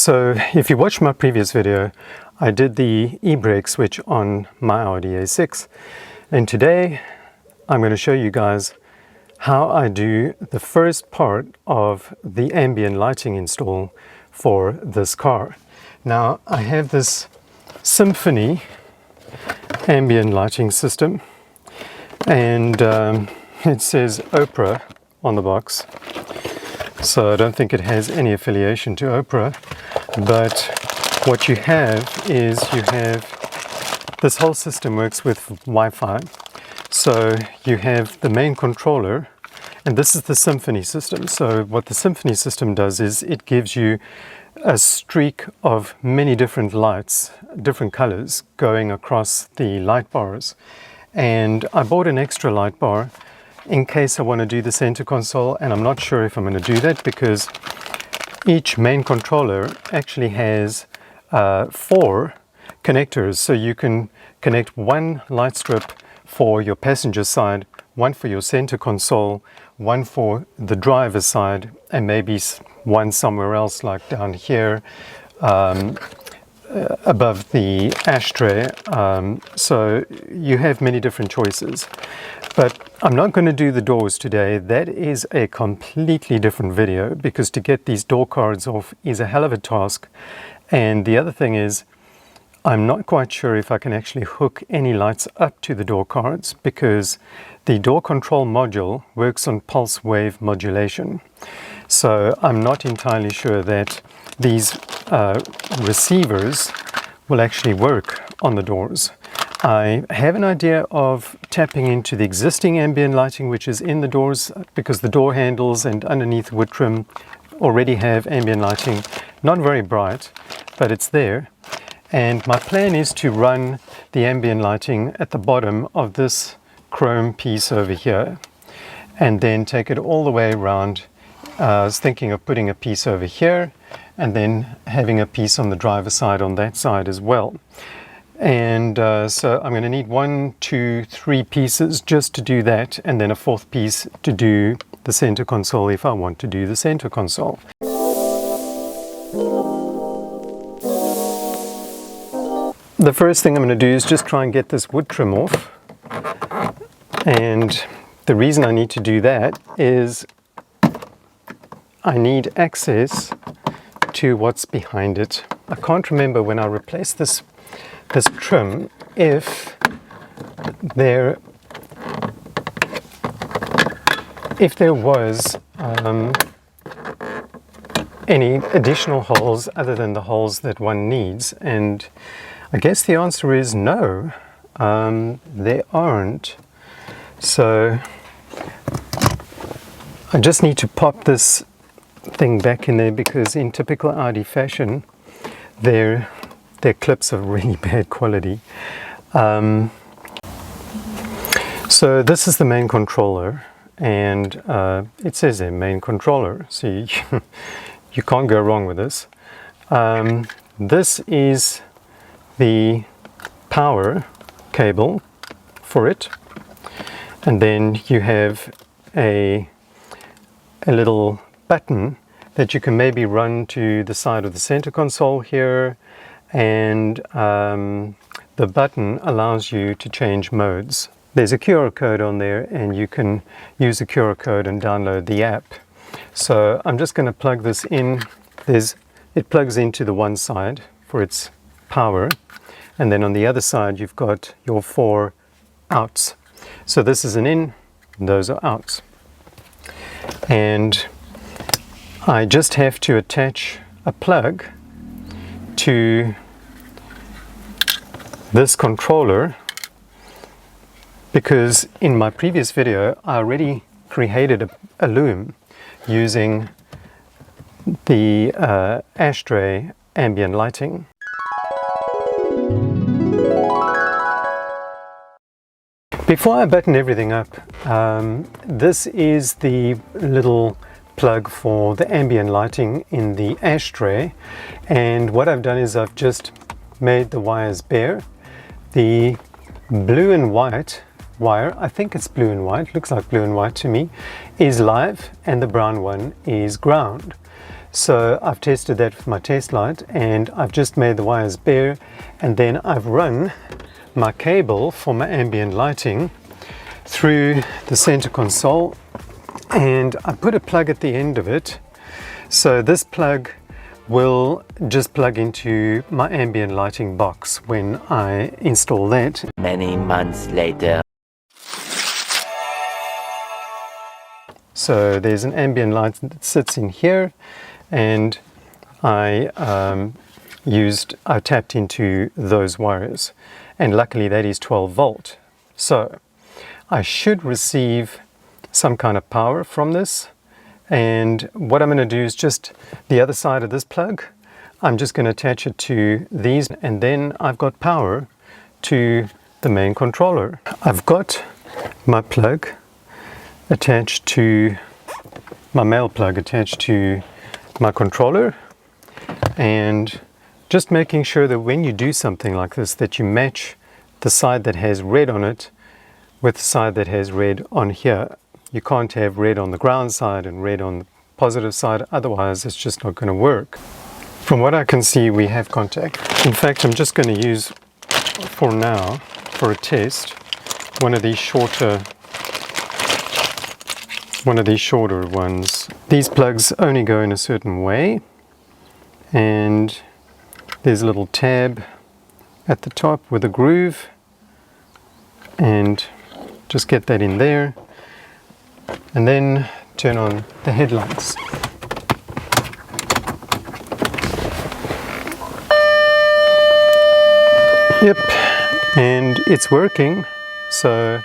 So if you watched my previous video, I did the e-brake switch on my Audi A6, and today I'm going to show you guys how I do the first part of the ambient lighting install for this car. Now I have this Symphony ambient lighting system, and it says Oprah on the box, so I don't think it has any affiliation to Oprah. But what you have is this whole system works with Wi-Fi. So you have the main controller, and this is the Symphony system. So what the Symphony system does is it gives you a streak of many different lights, different colors going across the light bars. And I bought an extra light bar in case I want to do the center console, and I'm not sure if I'm going to do that because each main controller actually has 4 connectors. So you can connect one light strip for your passenger side, one for your center console, one for the driver's side, and maybe one somewhere else, like down here above the ashtray. So you have many different choices. But I'm not going to do the doors today. That is a completely different video, because to get these door cards off is a hell of a task. And the other thing is, I'm not quite sure if I can actually hook any lights up to the door cards, because the door control module works on pulse wave modulation. So I'm not entirely sure that these receivers will actually work on the doors. I have an idea of tapping into the existing ambient lighting which is in the doors, because the door handles and underneath wood trim already have ambient lighting. Not very bright, but it's there. And my plan is to run the ambient lighting at the bottom of this chrome piece over here, and then take it all the way around. I was thinking of putting a piece over here and then having a piece on the driver's side on that side as well. And so I'm going to need 1, 2, 3 pieces just to do that, and then a 4th piece to do the center console if I want to do the center console. The first thing I'm going to do is just try and get this wood trim off. And the reason I need to do that is I need access to what's behind it. I can't remember when I replaced this trim if there was any additional holes other than the holes that one needs, and I guess the answer is no, there aren't. So I just need to pop this thing back in there, because in typical Audi fashion their clips are really bad quality. So this is the main controller, and it says there main controller, so you can't go wrong with this. This is the power cable for it, and then you have a little button that you can maybe run to the side of the center console here, and the button allows you to change modes. There's a QR code on there, and you can use the QR code and download the app. So I'm just going to plug this in. It plugs into the one side for its power, and then on the other side you've got your 4 outs. So this is an in, and those are outs. And I just have to attach a plug to this controller, because in my previous video I already created a loom using the ashtray ambient lighting. Before I button everything up, this is the little plug for the ambient lighting in the ashtray, and what I've done is I've just made the wires bare. The blue and white wire, I think it's blue and white, looks like blue and white to me, is live, and the brown one is ground. So I've tested that with my test light, and I've just made the wires bare, and then I've run my cable for my ambient lighting through the center console, and I put a plug at the end of it. So this plug will just plug into my ambient lighting box when I install that. Many months later. So there's an ambient light that sits in here, and I tapped into those wires, and luckily that is 12 volt. So I should receive some kind of power from this, and what I'm going to do is just the other side of this plug, I'm just going to attach it to these, and then I've got power to the main controller. I've got my plug attached to my male plug attached to my controller, and just making sure that when you do something like this that you match the side that has red on it with the side that has red on here. You can't have red on the ground side and red on the positive side, otherwise it's just not going to work. From what I can see, we have contact. In fact, I'm just going to use for now, for a test, one of these shorter ones. These plugs only go in a certain way, and there's a little tab at the top with a groove, and just get that in there, and then turn on the headlights. Yep, and it's working, so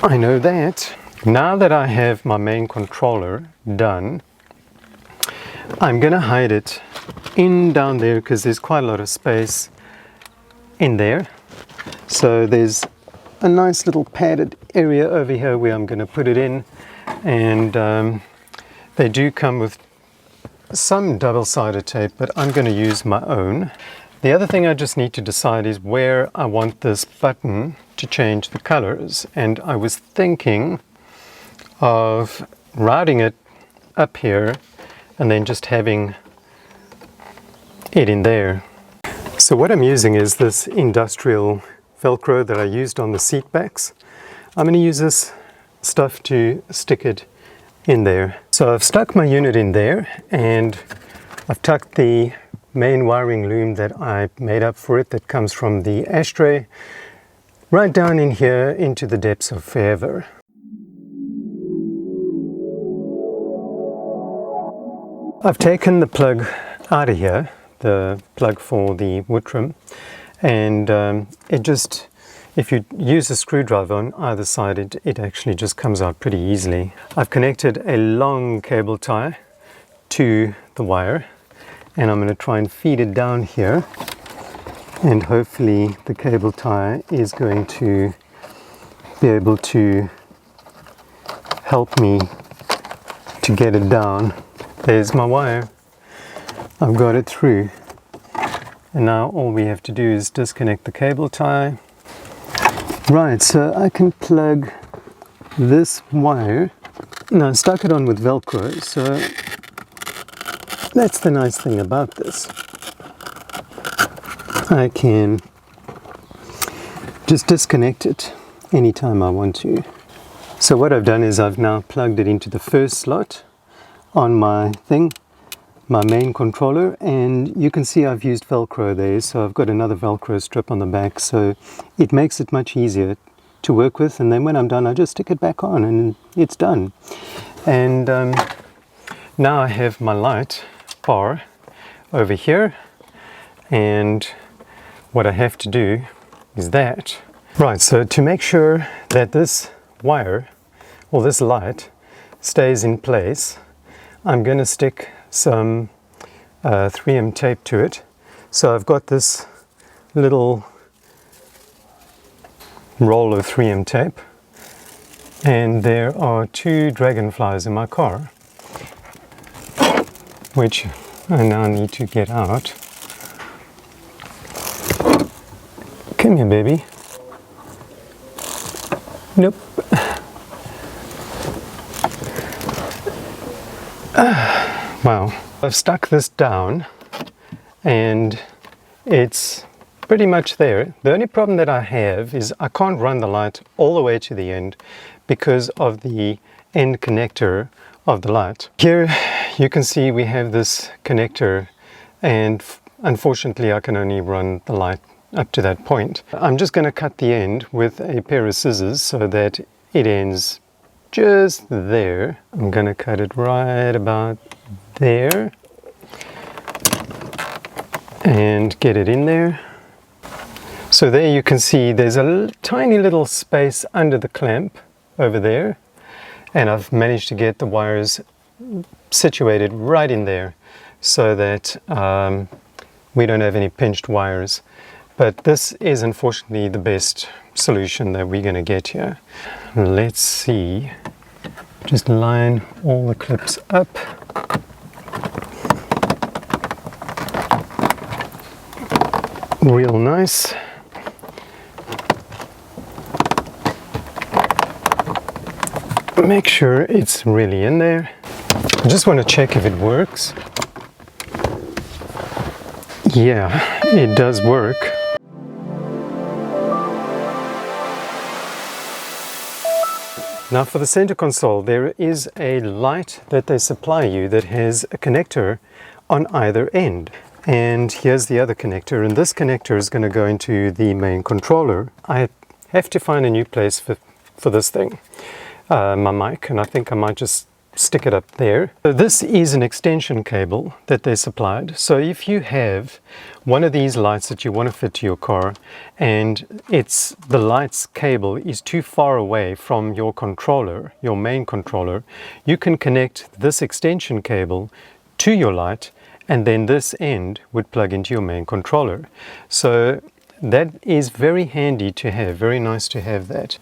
I know that. Now that I have my main controller done, I'm gonna hide it in down there because there's quite a lot of space in there. So there's a nice little padded area over here where I'm gonna put it in, and they do come with some double-sided tape, but I'm gonna use my own. The other thing I just need to decide is where I want this button to change the colors, and I was thinking of routing it up here and then just having it in there. So what I'm using is this industrial Velcro that I used on the seat backs. I'm going to use this stuff to stick it in there. So I've stuck my unit in there, and I've tucked the main wiring loom that I made up for it that comes from the ashtray right down in here into the depths of forever. I've taken the plug out of here, the plug for the wood trim, and it just, if you use a screwdriver on either side, it actually just comes out pretty easily. I've connected a long cable tie to the wire, and I'm going to try and feed it down here, and hopefully the cable tie is going to be able to help me to get it down. There's my wire. I've got it through, and now all we have to do is disconnect the cable tie. Right, so I can plug this wire. Now I stuck it on with Velcro, so that's the nice thing about this. I can just disconnect it anytime I want to. So what I've done is I've now plugged it into the first slot on my thing, my main controller, and you can see I've used Velcro there, so I've got another Velcro strip on the back, so it makes it much easier to work with, and then when I'm done I just stick it back on and it's done. And now I have my light bar over here, and what I have to do is that. Right, so to make sure that this wire or this light stays in place, I'm going to stick some 3M tape to it. So I've got this little roll of 3M tape, and there are 2 dragonflies in my car, which I now need to get out. Come here, baby. Nope. Wow, I've stuck this down and it's pretty much there. The only problem that I have is I can't run the light all the way to the end because of the end connector of the light. Here you can see we have this connector, and unfortunately I can only run the light up to that point. I'm just going to cut the end with a pair of scissors so that it ends just there. I'm going to cut it right about there and get it in there. So there you can see there's a tiny little space under the clamp over there, and I've managed to get the wires situated right in there so that we don't have any pinched wires. But this is unfortunately the best solution that we're going to get here. Let's see, just line all the clips up. Real nice. Make sure it's really in there. I just want to check if it works. Yeah, it does work. Now for the center console, there is a light that they supply you that has a connector on either end. And here's the other connector, and this connector is going to go into the main controller. I have to find a new place for this thing, my mic, and I think I might just stick it up there. So this is an extension cable that they supplied. So if you have one of these lights that you want to fit to your car and the light's cable is too far away from your controller, your main controller, you can connect this extension cable to your light, and then this end would plug into your main controller. So that is very handy to have, very nice to have that.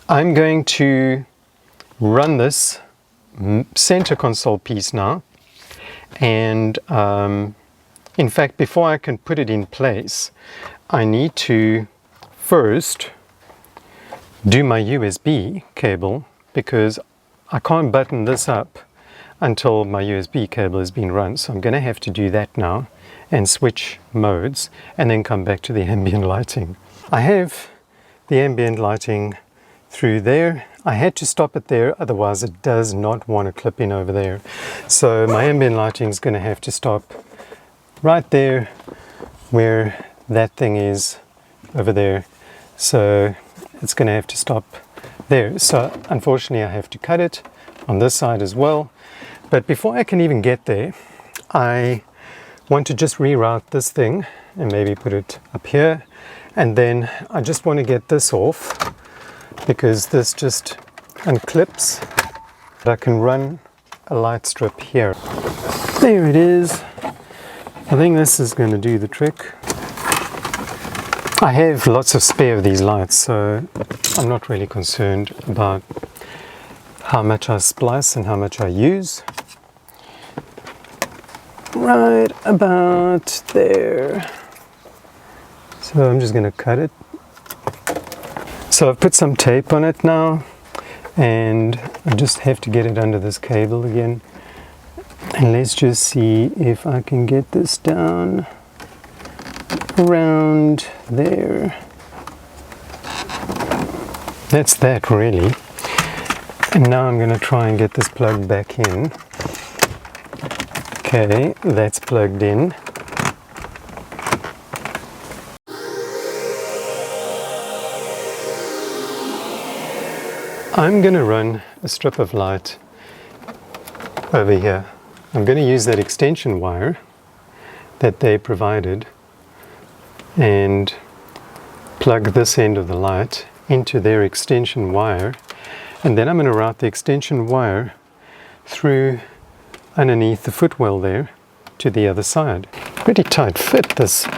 I'm going to run this center console piece now, and in fact before I can put it in place I need to first do my USB cable, because I can't button this up until my USB cable has been run. So I'm going to have to do that now and switch modes and then come back to the ambient lighting. I have the ambient lighting through there. I had to stop it there, otherwise it does not want to clip in over there. So my ambient lighting is going to have to stop right there where that thing is over there. So it's going to have to stop there. So unfortunately I have to cut it on this side as well. But before I can even get there, I want to just reroute this thing and maybe put it up here. And then I just want to get this off, because this just unclips. I can run a light strip here. There it is. I think this is going to do the trick. I have lots of spare of these lights, so I'm not really concerned about how much I splice and how much I use. Right about there. So I'm just going to cut it. So I've put some tape on it now, and I just have to get it under this cable again. And let's just see if I can get this down around there. That's that really. And now I'm going to try and get this plugged back in. Okay, that's plugged in. I'm going to run a strip of light over here. I'm going to use that extension wire that they provided and plug this end of the light into their extension wire, and then I'm going to route the extension wire through underneath the footwell there to the other side. Pretty tight fit this.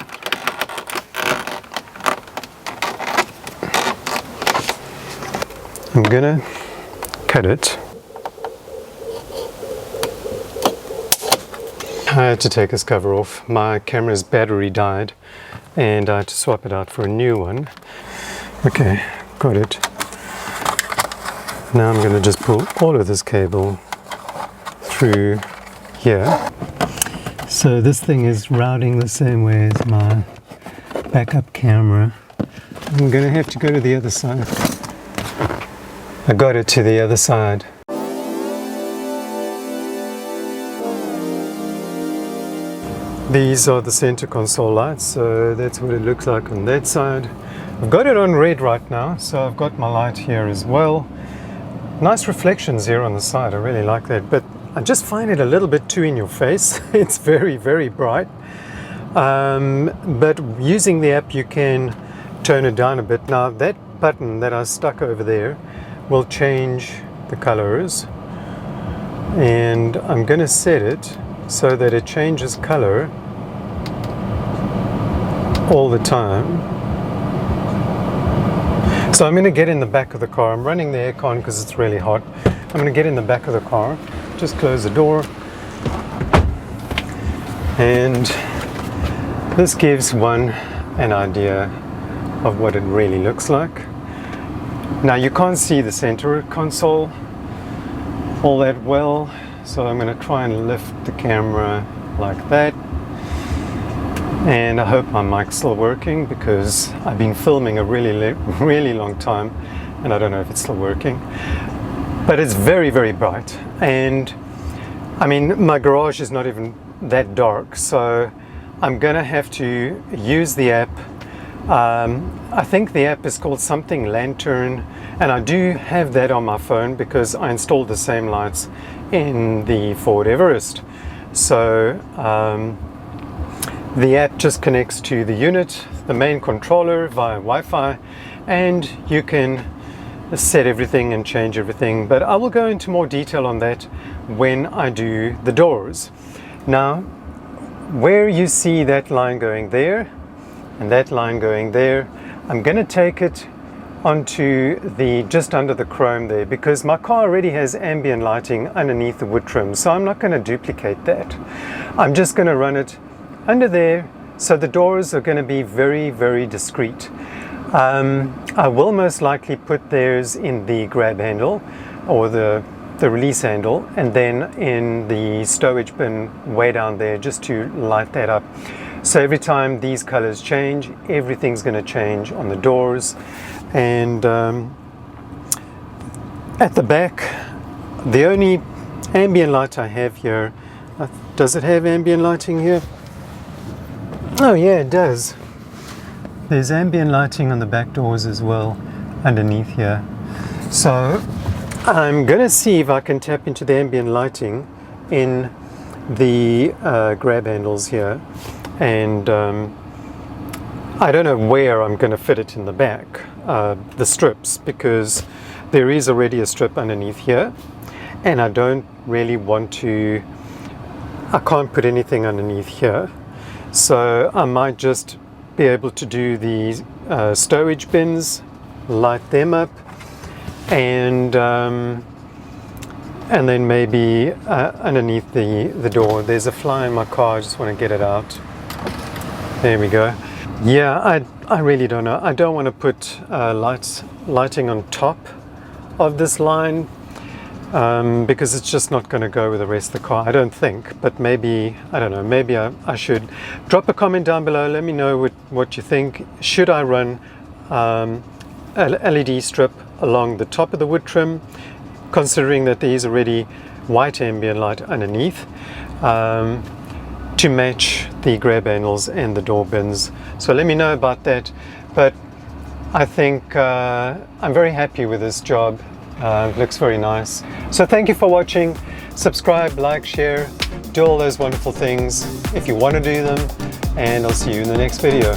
I'm gonna cut it. I had to take this cover off. My camera's battery died and I had to swap it out for a new one. Okay, got it. Now I'm gonna just pull all of this cable through here. So this thing is routing the same way as my backup camera. I'm gonna have to go to the other side. I got it to the other side. These are the center console lights, so that's what it looks like on that side. I've got it on red right now, so I've got my light here as well. Nice reflections here on the side, I really like that, but I just find it a little bit too in your face. It's very, very bright. But using the app you can turn it down a bit. Now that button that I stuck over there will change the colors, and I'm going to set it so that it changes color all the time. So I'm going to get in the back of the car. I'm running the aircon because it's really hot. I'm going to get in the back of the car, just close the door, and this gives one an idea of what it really looks like. Now you can't see the center console all that well, so I'm going to try and lift the camera like that. And I hope my mic's still working, because I've been filming a really long time and I don't know if it's still working. But it's very, very bright, and I mean my garage is not even that dark, so I'm gonna have to use the app. I think the app is called something Lantern, and I do have that on my phone because I installed the same lights in the Ford Everest. So the app just connects to the unit, the main controller, via Wi-Fi, and you can set everything and change everything. But I will go into more detail on that when I do the doors. Now, where you see that line going there and that line going there, I'm going to take it onto the just under the chrome there, because my car already has ambient lighting underneath the wood trim, so I'm not going to duplicate that. I'm just going to run it under there, so the doors are going to be very, very discreet. I will most likely put theirs in the grab handle or the release handle, and then in the stowage bin way down there, just to light that up. So every time these colors change, everything's going to change on the doors. And at the back, the only ambient light I have here, does it have ambient lighting here? Oh yeah, it does. There's ambient lighting on the back doors as well, underneath here. So I'm going to see if I can tap into the ambient lighting in the grab handles here. And I don't know where I'm going to fit it in the back, the strips, because there is already a strip underneath here. And I don't really want to, I can't put anything underneath here. So I might just be able to do the stowage bins, light them up, and then maybe underneath the door. There's a fly in my car, I just want to get it out. There we go. Yeah, I really don't know. I don't want to put lighting on top of this line, because it's just not going to go with the rest of the car, I don't think. But maybe, I don't know, maybe I should. Drop a comment down below, let me know what you think. Should I run a LED strip along the top of the wood trim, considering that there is already white ambient light underneath, to match the grab handles and the door bins? So let me know about that. But I think I'm very happy with this job. It looks very nice. So thank you for watching. Subscribe, like, share, do all those wonderful things if you want to do them, and I'll see you in the next video.